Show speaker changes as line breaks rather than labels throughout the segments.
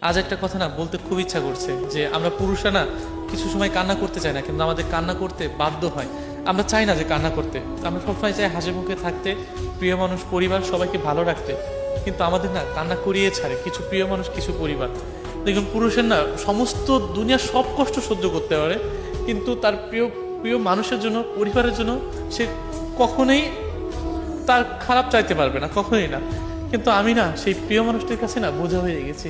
আজ একটা কথা না বলতে খুব ইচ্ছা করছে যে আমরা পুরুষরা না কিছু সময় কান্না করতে চাই না, কিন্তু আমাদের কান্না করতে বাধ্য হয়। আমরা চাই না যে কান্না করতে, আমরা সবসময় চাই হাসি মুখে থাকতে, প্রিয় মানুষ পরিবার সবাইকে ভালো রাখতে, কিন্তু আমাদের না কান্না করিয়ে ছাড়ে কিছু প্রিয় মানুষ, কিছু পরিবার। দেখুন, পুরুষের না সমস্ত দুনিয়ার সব কষ্ট সহ্য করতে পারে, কিন্তু তার প্রিয় প্রিয় মানুষের জন্য, পরিবারের জন্য সে কখনোই তার খারাপ চাইতে পারবে না, কখনোই না। কিন্তু আমি না সেই প্রিয় মানুষটির কাছে না বোঝা হয়ে গেছি।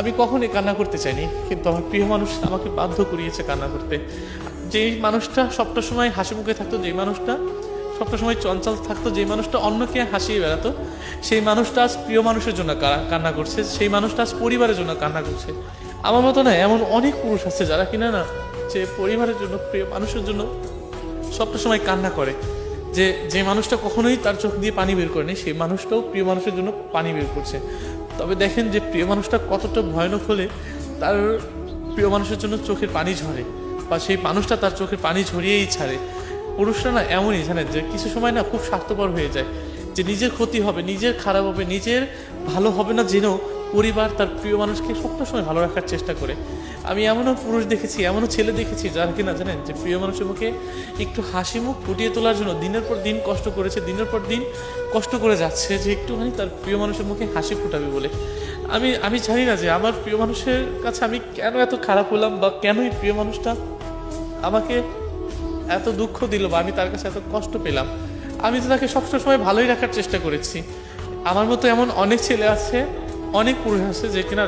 আমি কখনোই কান্না করতে চাইনি, কিন্তু আমার প্রিয় মানুষ আমাকে বাধ্য করিয়েছে কান্না করতে। যেই মানুষটা সবটা সময় হাসি মুখে থাকতো, যেই মানুষটা সবটা সময় চঞ্চল থাকতো, যেই মানুষটা অন্যকে হাসিয়ে বেড়াতো, সেই মানুষটা আজ প্রিয় মানুষের জন্য কান্না করছে, সেই মানুষটা আজ পরিবারের জন্য কান্না করছে। আমার মতো না এমন অনেক পুরুষ আছে যারা কিনা না যে পরিবারের জন্য, প্রিয় মানুষের জন্য সবটা সময় কান্না করে। যে মানুষটা কখনোই তার চোখ দিয়ে পানি বের করেনি, সেই মানুষটাও প্রিয় মানুষের জন্য পানি বের করছে। তবে দেখেন যে প্রিয় মানুষটা কতটা ভয়ানক হলে তার প্রিয় মানুষের জন্য চোখের পানি ঝরে, বা সেই মানুষটা তার চোখের পানি ঝরিয়েই ছাড়ে। পুরুষরা না এমনই, জানেন, যে কিছু সময় না খুব স্বার্থপর হয়ে যায়, যে নিজের ক্ষতি হবে, নিজের খারাপ হবে, নিজের ভালো হবে না জেনেও পরিবার তার প্রিয় মানুষকে সবটা সময় ভালো রাখার চেষ্টা করে। আমি এমনও পুরুষ দেখেছি, এমনও ছেলে দেখেছি যারা কিনা জানেন যে প্রিয় মানুষের মুখে একটু হাসি মুখ ফুটিয়ে তোলার জন্য দিনের পর দিন কষ্ট করেছে, দিনের পর দিন কষ্ট করে যাচ্ছে যে একটুখানি তার প্রিয় মানুষের মুখে হাসি ফুটাবে বলে। আমি জানি না যে আমার প্রিয় মানুষের কাছে আমি কেন এত খারাপ হলাম, বা কেনই প্রিয় মানুষটা আমাকে এত দুঃখ দিল, বা আমি তার কাছে এত কষ্ট পেলাম। আমি তো তাকে সবসময় ভালোই রাখার চেষ্টা করেছি। আমার মতো এমন অনেক ছেলে আছে, অনেক পুরুষ আছে যে কিনা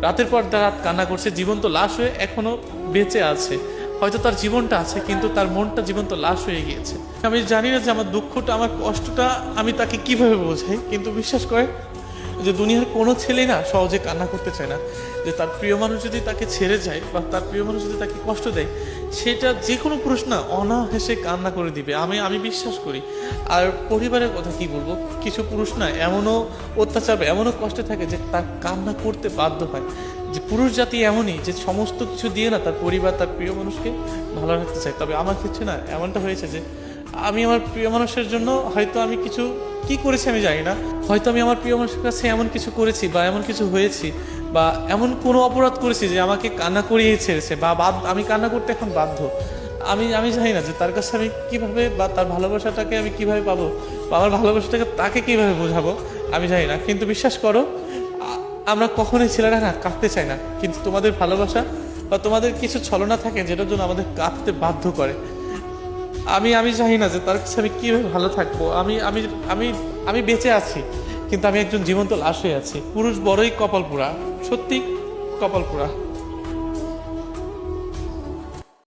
রাতের পর রাত কান্না করছে, জীবন্ত লাশ হয়ে এখনো বেঁচে আছে। হয়তো তার জীবনটা আছে, কিন্তু তার মনটা জীবন্ত লাশ হয়ে গিয়েছে। আমি জানি না যে আমার দুঃখটা, আমার কষ্টটা আমি তাকে কিভাবে বোঝাই, কিন্তু বিশ্বাস করে যে দুনিয়ার কোনো ছেলেই না সহজে কান্না করতে চায় না। যে তার প্রিয় মানুষ যদি তাকে ছেড়ে যায়, বা তার প্রিয় মানুষ যদি তাকে কষ্ট দেয়, সেটা যে কোনো পুরুষ না অনায়াসে কান্না করে দিবে, আমি বিশ্বাস করি। আর পরিবারের কথা কি বলবো, কিছু পুরুষ না এমনও অত্যাচার, এমনও কষ্টে থাকে যে তার কান্না করতে বাধ্য হয়। যে পুরুষ জাতি এমনই যে সমস্ত কিছু দিয়ে না তার পরিবার, তার প্রিয় মানুষকে ভালো রাখতে চায়। তবে আমার ক্ষেত্রে না এমনটা হয়েছে যে আমি আমার প্রিয় মানুষের জন্য হয়তো আমি কিছু কি করেছি আমি জানি না, হয়তো আমি আমার প্রিয় মানুষের কাছে এমন কিছু করেছি, বা এমন কিছু হয়েছি, বা এমন কোনো অপরাধ করেছি যে আমাকে কান্না করিয়ে ছেড়েছে, বা আমি কান্না করতে এখন বাধ্য। আমি জানি না যে তার কাছে আমি কিভাবে, বা তার ভালোবাসাটাকে আমি কিভাবে পাবো, বা আমার ভালোবাসাটাকে তাকে কিভাবে বোঝাবো, আমি জানি না। কিন্তু বিশ্বাস করো, আমরা কখনোই ছেলেরা না কাঁদতে চাই না, কিন্তু তোমাদের ভালোবাসা বা তোমাদের কিছু ছলনা থাকে যেটার জন্য আমাদের কাঁদতে বাধ্য করে। আমি জানি না যে তার কাছে আমি কিভাবে ভালো থাকবো। আমি আমি আমি আমি বেঁচে আছি, কিন্তু আমি একজন জীবন্ত লাশ হয়ে আছি। পুরুষ বড়ই কপাল পোড়া, সত্যি কপাল পোড়া।